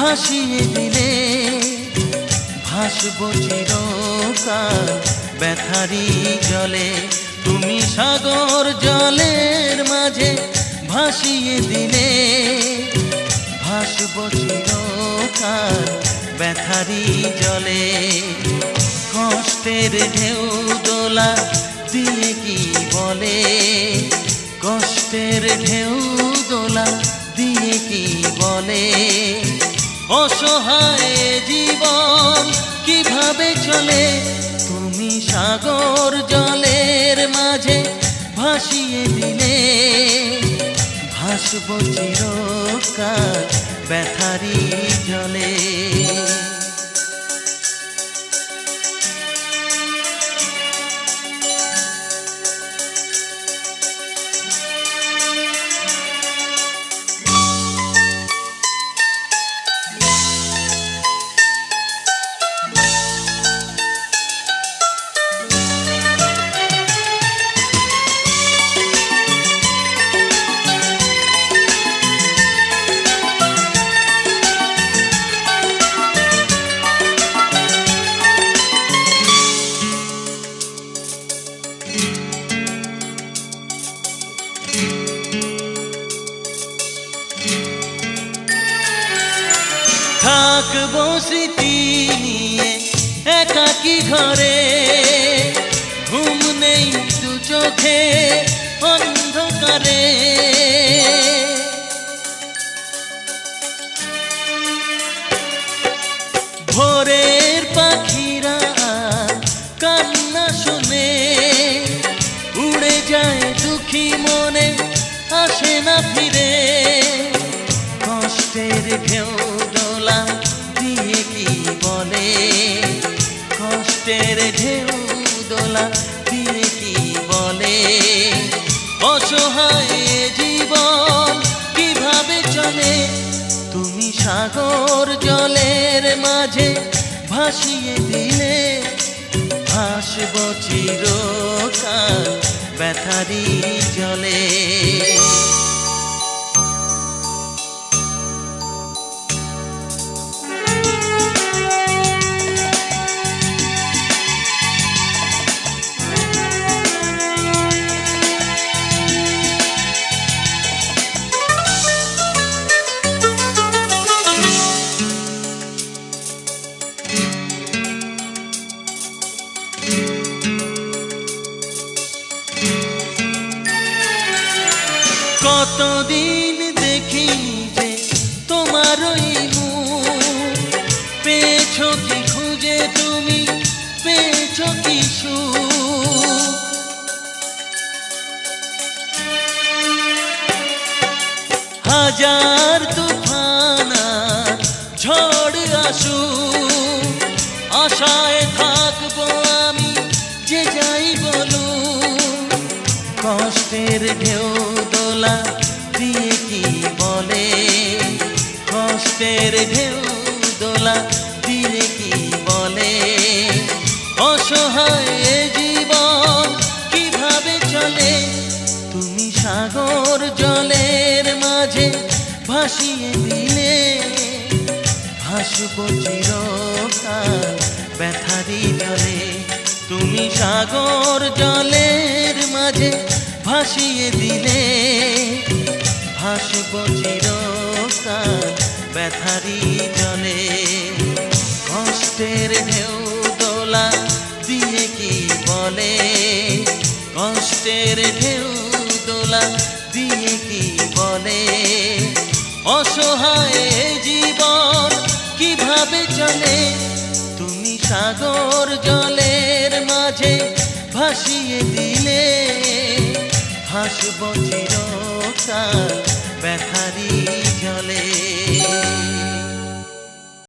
ভাসিয়ে দিলে ভাসব চিরকাল ব্যথারি জলে। তুমি সাগর জলের মাঝে ভাসিয়ে দিলে ভাসব চিরকাল ব্যথারি জলে। কষ্টের ঢেউ দোলা দিয়ে কি বলে, কষ্টের ঢেউ দোলা দিয়ে কি বলে, অসহায় জীবন কিভাবে চলে। তুমি সাগর জলের মাঝে ভাসিয়ে দিলে ভাসব চিরকাল ব্যথারি জলে। থাকবো স্মৃতি নিয়ে একাকী ঘরে, ঘুম নেই দু চোখে অন্ধকারে। ভোরের পাখিরা কান্না শুনে উড়ে যায় দুঃখী মনে আসে না ফিরে। কষ্টের ঢেউ দোলা দিয়ে কি বলে, কষ্টের ঢেউ দোলা দিয়ে কি বলে, অসহায় জীবন কিভাবে চলে। তুমি সাগর জলের মাঝে ভাসিয়ে দিলে ভাসব চিরকাল ব্যথারি জলে। কতদিন দেখিনি যে তোমার ওই মুখ, পেয়েছো কি খুঁজে তুমি, পেয়েছো কি সুখ। হাজার তুফান ঝড় আসুক, আশায় থাকবো আমি যে যাই বলুক। কষ্টের ঢেউ দোলা দিয়ে কি বলে, কষ্টের ঢেউ দোলা দিয়ে কি বলে, অসহায় জীবন কিভাবে চলে। তুমি সাগর জলের মাঝে ভাসিয়ে দিলে ভাসব চিরকাল ব্যথারি জলে। তুমি সাগর জলের মাঝে ভাসিয়ে দিলে ভাসব চিরকাল ব্যথারি জলে। কষ্টের ঢেউ দোলা দিয়ে কি বলে, কষ্টের ঢেউ দোলা দিয়ে কি বলে, অসহায় জীবন কিভাবে চলে। তুমি সাগর জলের মাঝে ভাসিয়ে দিলে ভাসব চিরকাল ব্যথারি জলে।